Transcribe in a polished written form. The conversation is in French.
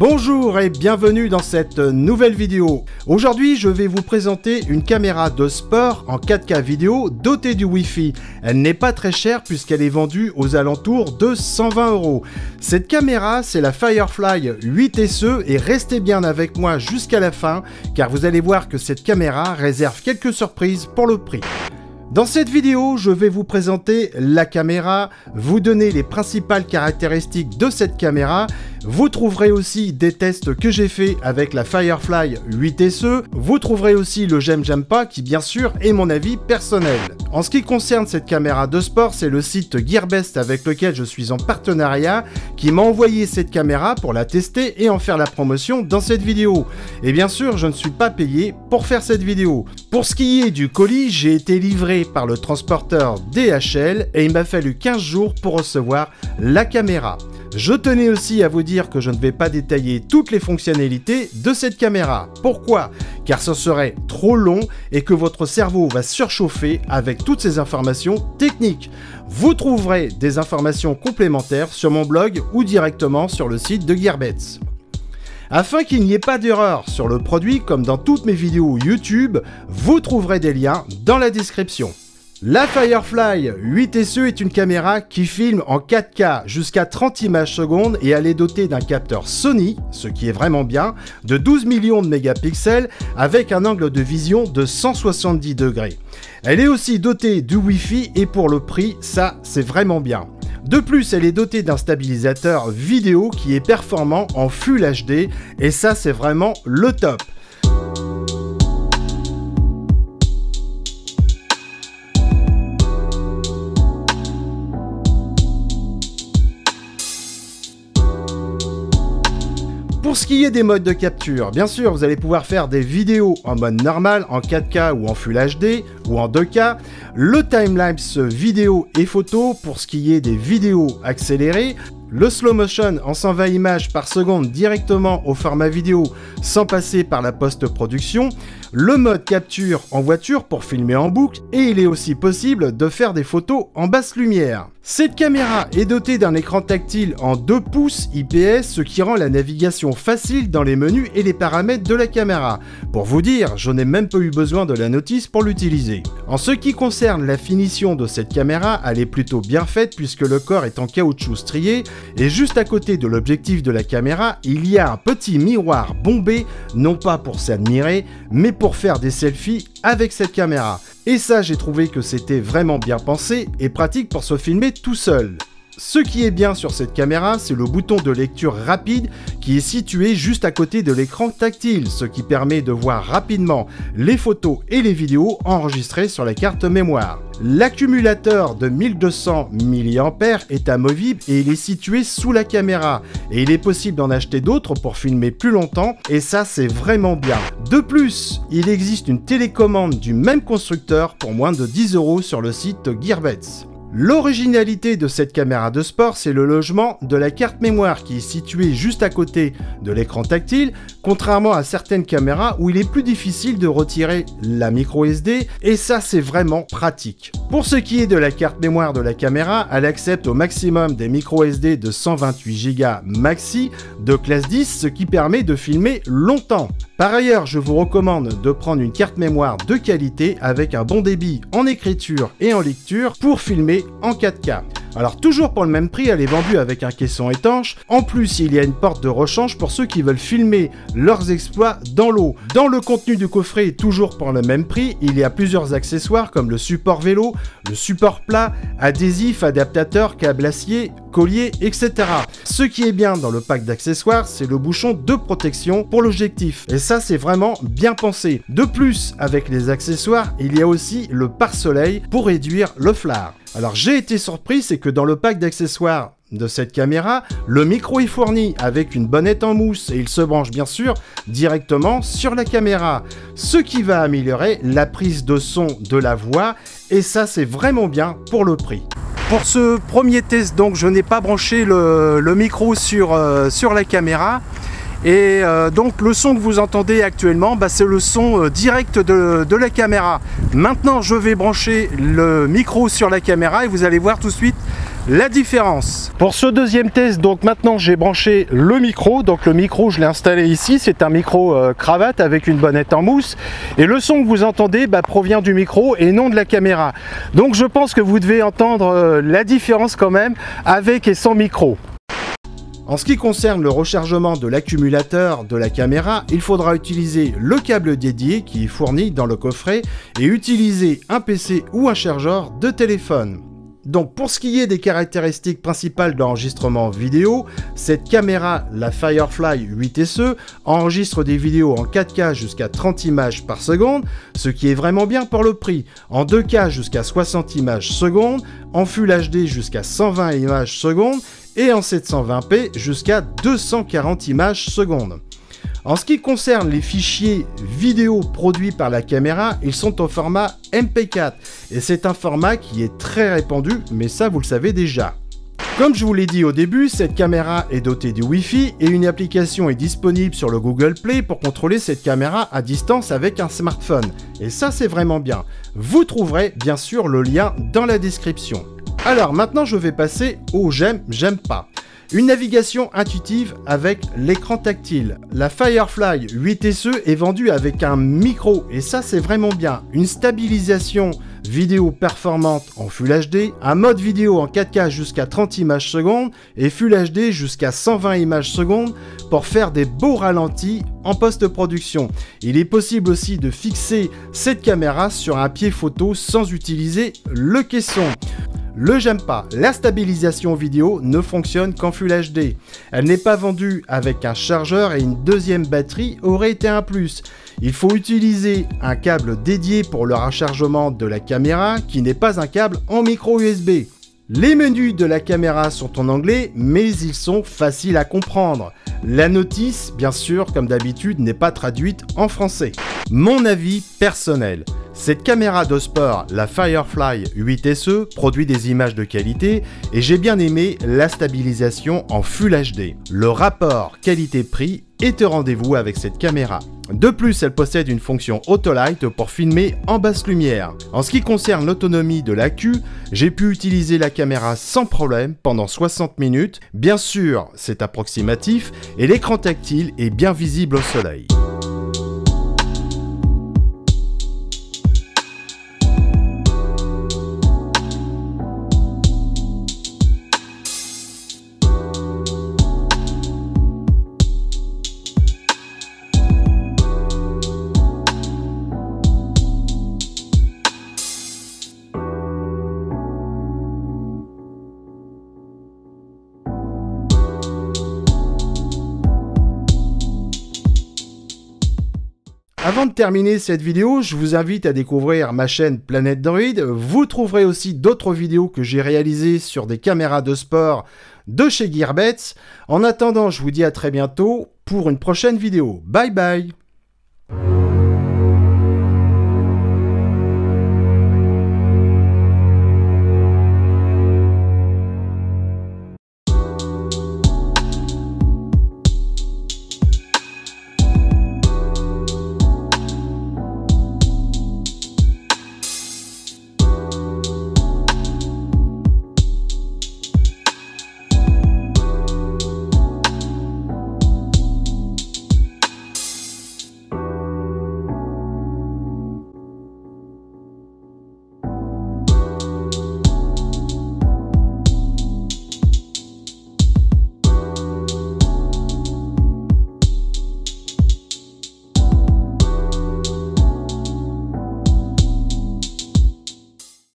Bonjour et bienvenue dans cette nouvelle vidéo. Aujourd'hui, je vais vous présenter une caméra de sport en 4K vidéo dotée du Wi-Fi. Elle n'est pas très chère puisqu'elle est vendue aux alentours de 120 €. Cette caméra, c'est la Firefly 8SE et restez bien avec moi jusqu'à la fin car vous allez voir que cette caméra réserve quelques surprises pour le prix. Dans cette vidéo, je vais vous présenter la caméra, vous donner les principales caractéristiques de cette caméra. Vous trouverez aussi des tests que j'ai fait avec la Firefly 8SE. Vous trouverez aussi le j'aime pas qui bien sûr est mon avis personnel. En ce qui concerne cette caméra de sport, c'est le site Gearbest avec lequel je suis en partenariat qui m'a envoyé cette caméra pour la tester et en faire la promotion dans cette vidéo. Et bien sûr, je ne suis pas payé pour faire cette vidéo. Pour ce qui est du colis, j'ai été livré par le transporteur DHL et il m'a fallu 15 jours pour recevoir la caméra. Je tenais aussi à vous dire que je ne vais pas détailler toutes les fonctionnalités de cette caméra. Pourquoi? Car ce serait trop long et que votre cerveau va surchauffer avec toutes ces informations techniques. Vous trouverez des informations complémentaires sur mon blog ou directement sur le site de Gearbest. Afin qu'il n'y ait pas d'erreur sur le produit, comme dans toutes mes vidéos YouTube, vous trouverez des liens dans la description. La Firefly 8SE est une caméra qui filme en 4K jusqu'à 30 images secondes et elle est dotée d'un capteur Sony, ce qui est vraiment bien, de 12 millions de mégapixels avec un angle de vision de 170 degrés. Elle est aussi dotée du Wi-Fi et pour le prix, ça c'est vraiment bien. De plus, elle est dotée d'un stabilisateur vidéo qui est performant en Full HD et ça c'est vraiment le top. Pour ce qui est des modes de capture, bien sûr, vous allez pouvoir faire des vidéos en mode normal, en 4K ou en Full HD ou en 2K. Le timelapse vidéo et photo pour ce qui est des vidéos accélérées. Le slow motion en 120 images par seconde directement au format vidéo sans passer par la post-production. Le mode capture en voiture pour filmer en boucle et il est aussi possible de faire des photos en basse lumière. Cette caméra est dotée d'un écran tactile en 2 pouces IPS, ce qui rend la navigation facile dans les menus et les paramètres de la caméra. Pour vous dire, je n'ai même pas eu besoin de la notice pour l'utiliser. En ce qui concerne la finition de cette caméra, elle est plutôt bien faite puisque le corps est en caoutchouc strié et juste à côté de l'objectif de la caméra, il y a un petit miroir bombé, non pas pour s'admirer, mais pour faire des selfies avec cette caméra. Et ça, j'ai trouvé que c'était vraiment bien pensé et pratique pour se filmer tout seul. Ce qui est bien sur cette caméra, c'est le bouton de lecture rapide qui est situé juste à côté de l'écran tactile, ce qui permet de voir rapidement les photos et les vidéos enregistrées sur la carte mémoire. L'accumulateur de 1200 mAh est amovible et il est situé sous la caméra. Et il est possible d'en acheter d'autres pour filmer plus longtemps et ça c'est vraiment bien. De plus, il existe une télécommande du même constructeur pour moins de 10 € sur le site Gearbest. L'originalité de cette caméra de sport, c'est le logement de la carte mémoire qui est située juste à côté de l'écran tactile, contrairement à certaines caméras où il est plus difficile de retirer la micro SD et ça c'est vraiment pratique. Pour ce qui est de la carte mémoire de la caméra, elle accepte au maximum des micro SD de 128 Go maxi de classe 10, ce qui permet de filmer longtemps. Par ailleurs, je vous recommande de prendre une carte mémoire de qualité avec un bon débit en écriture et en lecture pour filmer en 4K. Alors toujours pour le même prix, elle est vendue avec un caisson étanche. En plus, il y a une porte de rechange pour ceux qui veulent filmer leurs exploits dans l'eau. Dans le contenu du coffret, toujours pour le même prix, il y a plusieurs accessoires comme le support vélo, le support plat, adhésif, adaptateur, câble acier, collier, etc. Ce qui est bien dans le pack d'accessoires, c'est le bouchon de protection pour l'objectif. Et ça, c'est vraiment bien pensé. De plus, avec les accessoires, il y a aussi le pare-soleil pour réduire le flare. Alors j'ai été surpris, c'est que dans le pack d'accessoires de cette caméra, le micro est fourni avec une bonnette en mousse et il se branche bien sûr directement sur la caméra, ce qui va améliorer la prise de son de la voix et ça c'est vraiment bien pour le prix. Pour ce premier test, donc je n'ai pas branché le micro sur la caméra Et donc le son que vous entendez actuellement, bah, c'est le son direct de la caméra. Maintenant je vais brancher le micro sur la caméra et vous allez voir tout de suite la différence. Pour ce deuxième test, donc maintenant j'ai branché le micro. Donc le micro je l'ai installé ici, c'est un micro cravate avec une bonnette en mousse. Et le son que vous entendez provient du micro et non de la caméra. Donc je pense que vous devez entendre la différence quand même avec et sans micro. En ce qui concerne le rechargement de l'accumulateur de la caméra, il faudra utiliser le câble dédié qui est fourni dans le coffret et utiliser un PC ou un chargeur de téléphone. Donc pour ce qui est des caractéristiques principales d'enregistrement vidéo, cette caméra, la Firefly 8SE, enregistre des vidéos en 4K jusqu'à 30 images par seconde, ce qui est vraiment bien pour le prix, en 2K jusqu'à 60 images secondes, en Full HD jusqu'à 120 images secondes et en 720p jusqu'à 240 images secondes. En ce qui concerne les fichiers vidéo produits par la caméra, ils sont au format MP4 et c'est un format qui est très répandu, mais ça vous le savez déjà. Comme je vous l'ai dit au début, cette caméra est dotée du Wi-Fi et une application est disponible sur le Google Play pour contrôler cette caméra à distance avec un smartphone. Et ça c'est vraiment bien. Vous trouverez bien sûr le lien dans la description. Alors maintenant je vais passer au j'aime, j'aime pas. Une navigation intuitive avec l'écran tactile. La Firefly 8SE est vendue avec un micro et ça c'est vraiment bien. Une stabilisation vidéo performante en Full HD, un mode vidéo en 4K jusqu'à 30 images secondes et Full HD jusqu'à 120 images secondes pour faire des beaux ralentis en post-production. Il est possible aussi de fixer cette caméra sur un pied photo sans utiliser le caisson. Le j'aime pas, la stabilisation vidéo ne fonctionne qu'en Full HD. Elle n'est pas vendue avec un chargeur et une deuxième batterie aurait été un plus. Il faut utiliser un câble dédié pour le rechargement de la caméra qui n'est pas un câble en micro USB. Les menus de la caméra sont en anglais, mais ils sont faciles à comprendre. La notice, bien sûr, comme d'habitude, n'est pas traduite en français. Mon avis personnel. Cette caméra de sport, la Firefly 8SE, produit des images de qualité et j'ai bien aimé la stabilisation en Full HD. Le rapport qualité-prix est au rendez-vous avec cette caméra. De plus, elle possède une fonction Autolight pour filmer en basse lumière. En ce qui concerne l'autonomie de l'accu, j'ai pu utiliser la caméra sans problème pendant 60 minutes. Bien sûr, c'est approximatif et l'écran tactile est bien visible au soleil. Avant de terminer cette vidéo, je vous invite à découvrir ma chaîne Planète Droid. Vous trouverez aussi d'autres vidéos que j'ai réalisées sur des caméras de sport de chez Gearbest. En attendant, je vous dis à très bientôt pour une prochaine vidéo. Bye bye!